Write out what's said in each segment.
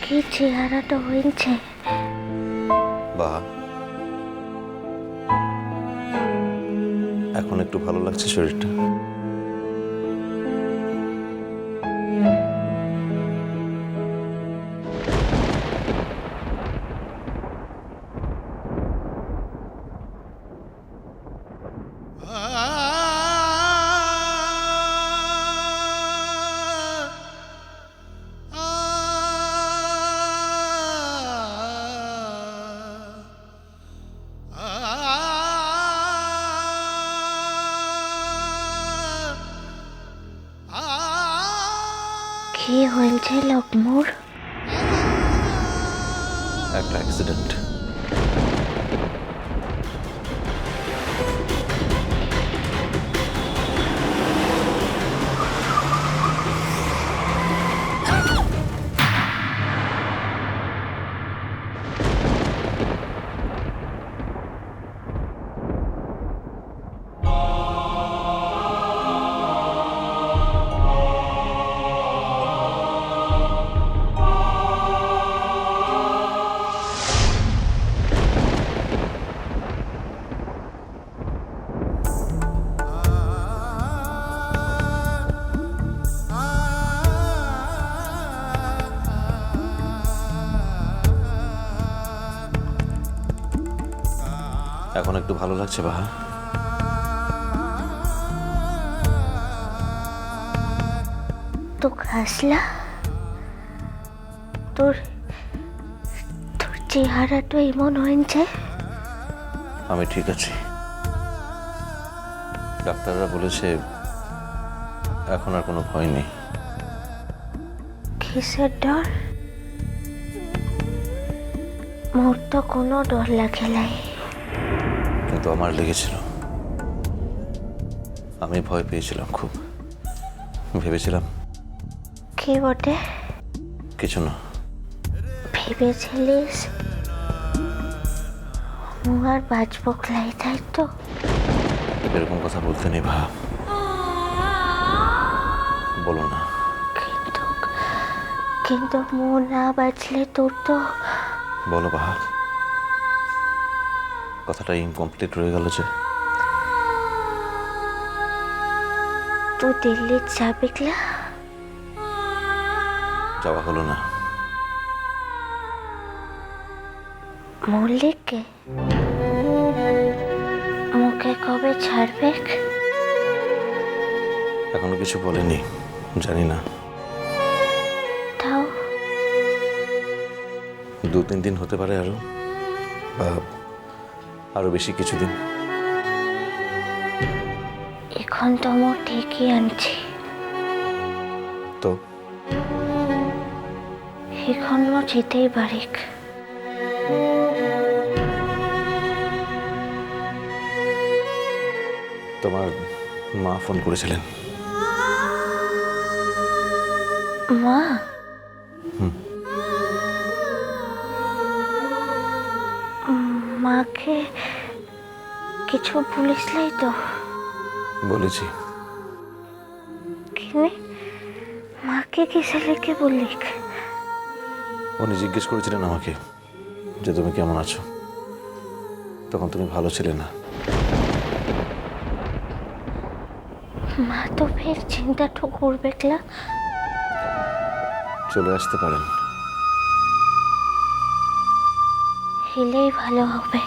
কি চেহারাটা হয়েছে। বা এখন একটু ভালো লাগছে শরীরটা। কি হয়েছে লক্ষ্মুর? একটা অ্যাক্সিডেন্ট। এখন একটু ভালো লাগছে বাহা? তো হাসলা, তোর তোর চেহারাটা এমন হয়েছে। আমি ঠিক আছি। ডাক্তাররা বলেছে এখন আর কোনো ভয় নেই। কিসের ডর? মোর তো কোনো ডর লাগে নাই। কিন্তু আমার লেগেছিল। আমি ভয় পেয়েছিলাম খুব। ভেবেছিলাম কি বটে? কিছু না। ভেবেছিলিস আর বাঁচবো ক্লাই, তাই তো? এরকম কথা বলতে নেই ভা। বলো না। কিন্তু কিন্তু মো না বাঁচলে তোর তো। বলো বাহা। কথাটা ইনকমপ্লিট রয়ে গেল যে। তুই দিল্লি যাবি ক্লা? যাওয়া হলো না। মল্লিককে মুখে কবে ছাড়বে? এখনো কিছু বলেনি, জানি না। তাও 2-3 দিন হতে পারে আরো, বা আরো বেশি কিছুদিন। এখন তো মো ঠিকই আনছি। তো এখন মো যেতেই পারিক। তোমার মা ফোন করেছিলেন? মা? মাকে কিছু বলিসলাই তো? বলেছি। কিনে মাকে কিসে লিখে বললি? উনি জিজ্ঞেস করেছিলেন আমাকে যে তুমি কেমন আছো। তখন তুমি ভালো ছিলে না। মা তো ফের চিন্তাটা করবে ক্লা। চলে আসতে পারেন। এলেই ভালো হবে।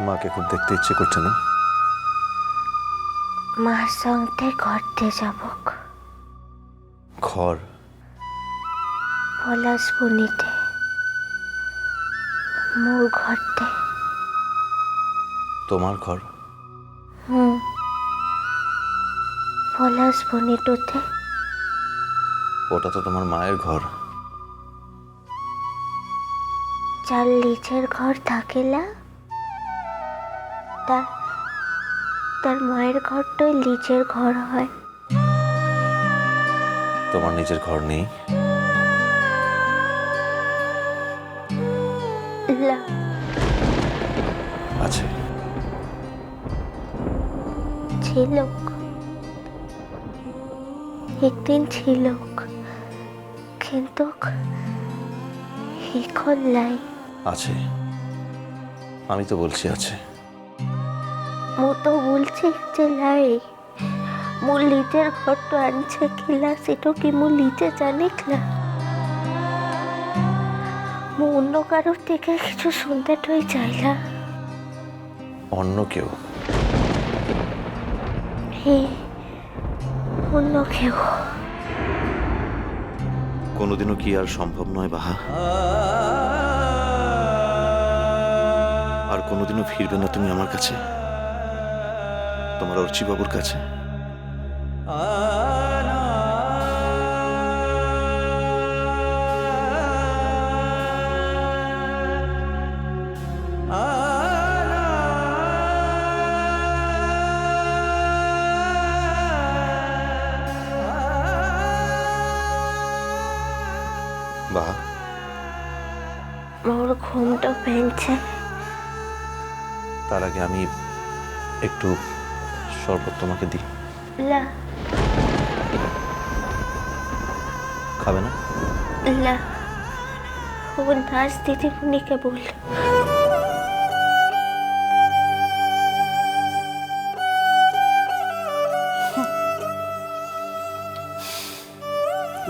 মাকে খুব দেখতে ইচ্ছে করছে না? মার সঙ্গে ঘরতে যাব। ঘর? পলাশবনিতে মোর ঘরতে। তোমার ঘর? পলাশবনিটোতে। ওটা তো তোমার মায়ের ঘর। যার লিচের ঘর থাকেলা, তার মায়ের ঘরটাই লিচের ঘর হয়। তোমার নিজের ঘর নেই? আছে। ছিল, একদিন ছিল, কিন্তু এখন নাই। আছে, আমি তো বলছি আছে। মু তো বলছি যে নাই। মু লিজের ঘরটো আনছে খিলা, সেটা কি মু লিজে জানিকলা? মু অন্য কারোর থেকে কিছু শুনতে টই চাইলা। অন্য কেউ? অন্য কেউ। কোনোদিনও কি আর সম্ভব নয় বাহা? আর কোনোদিনও ফিরবে না তুমি আমার কাছে, তোমার অর্চিবাবুর কাছে? বাহা, মোর ঘুমটা ভেঙছে। তার আগে আমি একটু শরবত তোমাকে দিই। লা খাবে না? লা, ও নার্স দিদিমণিকে বল।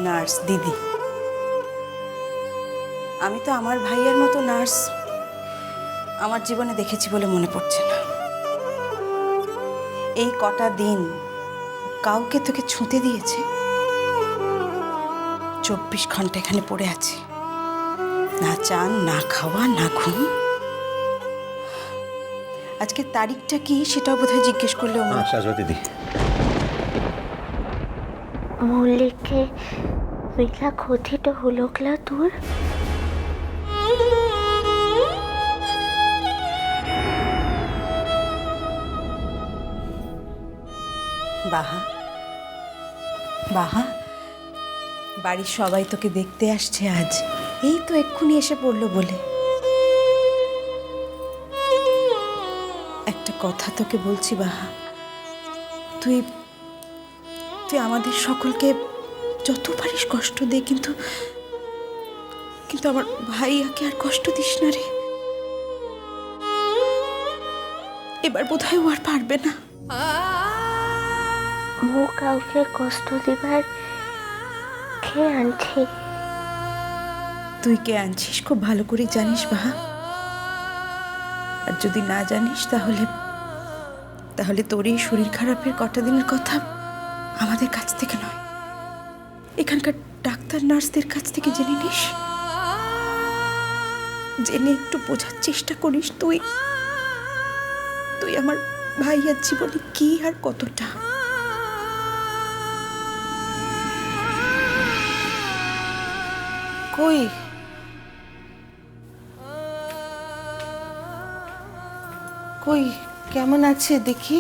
নার্স দিদি? আমি তো আমার ভাইয়ের মতো নার্স আমার জীবনে দেখেছি বলে মনে পড়ছে না। এই কটা দিন কাউকে তোকে ছুঁতে দিয়েছে? 24 ঘন্টা এখানে পড়ে আছে, না চান, না খাওয়া, না ঘুম। আজকে তারিখটা কি সেটাও বোধহয় জিজ্ঞেস করলেও শাহজাদ দিদি, মল্লিককে মিলা ক্ষতিটা হলো ক্লা তোর? বাহা, বাহা, বাড়ির সবাই তোকে দেখতে আসছে আজ। এই তো এক্ষুনি এসে পড়লো বলে। একটা কথা তোকে বলছি বাহা, তুই তুই আমাদের সকলকে যত পারিস কষ্ট দে, কিন্তু কিন্তু আমার ভাইয়াকে আর কষ্ট দিস না রে। এবার বোধহয় ও আর পারবে না। মু কাউকে কষ্ট দিবার কে আনছি? তুই কে আনছিস খুব ভালো করে জানিস বাহা। আর যদি না জানিস তাহলে তাহলে তোর এই শরীর খারাপের কটা দিনের কথা আমাদের কাছ থেকে নয়, এখানকার ডাক্তার নার্সদের কাছ থেকে জেনে নিস। জেনে একটু বোঝার চেষ্টা করিস তুই তুই আমার ভাইয়ার জীবনে কি আর কতটা। কই কই কেমন আছে দেখি?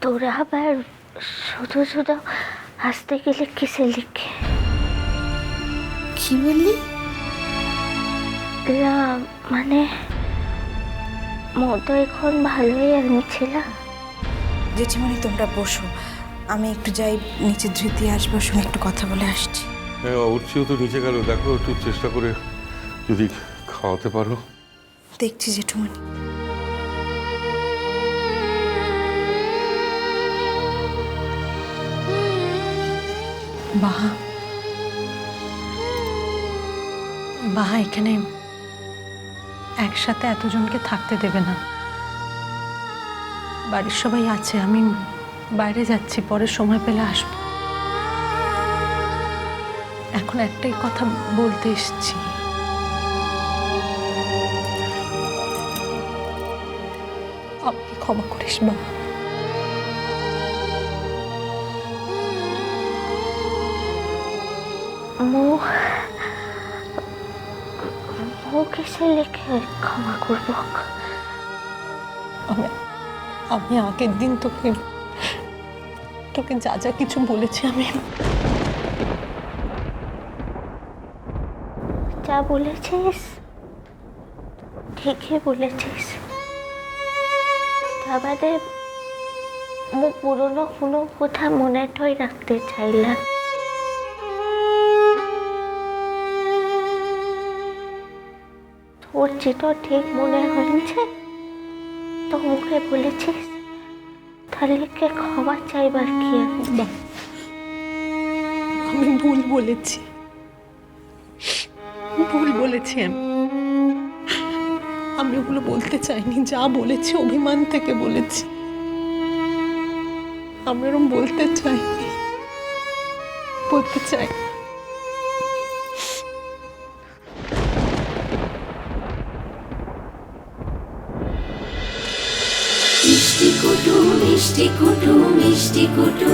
তোরা আবার শুধু শুধু আসতে গেলে কিসে লিখে? কি বললি? না মানে মো তো এখন ভালোই আনছিলাম। জেঠিমণি তোমরা বসো, আমি একটু যাই নিচে ধৃতি আসবো, সঙ্গে একটু কথা বলে আসছি। হ্যাঁ, অর্চিও তো নিচে গেল, দেখো একটু চেষ্টা করে যদি খাওয়াতে পারো। দেখছি জেঠুমণি। বাহা, বাহা এখানে একসাথে এতজনকে থাকতে দেবে না। বাড়ির সবাই আছে, আমি বাইরে যাচ্ছি, পরে সময় পেলে আসবো। এখন একটাই কথা বলতে এসেছি, আমাকে ক্ষমা করিস বাবা। মো কিসে লিখে ক্ষমা করব? আমি আগের দিন তোকে যা যা কিছু বলেছি, আমি যা বলেছিস ঠিকই বলেছিস। তা বাদে পুরনো কোনো কথা মনে ঠয় রাখতে চাইলাম। তোর যেটা ঠিক মনে হয়েছে তো মুখে বলেছিস, তাহলে কে ক্ষমা চাইবার কি আছে? বাহ, আমি ভুল বলেছি, ভুল বলেছি আমি ওগুলো বলতে চাইনি। যা বলেছি অভিমান থেকে বলেছি, আমি ওরম বলতে চাইনি, বলতে চাই। মিষ্টি কুটু মিষ্টি কুটু মিষ্টি কুটু।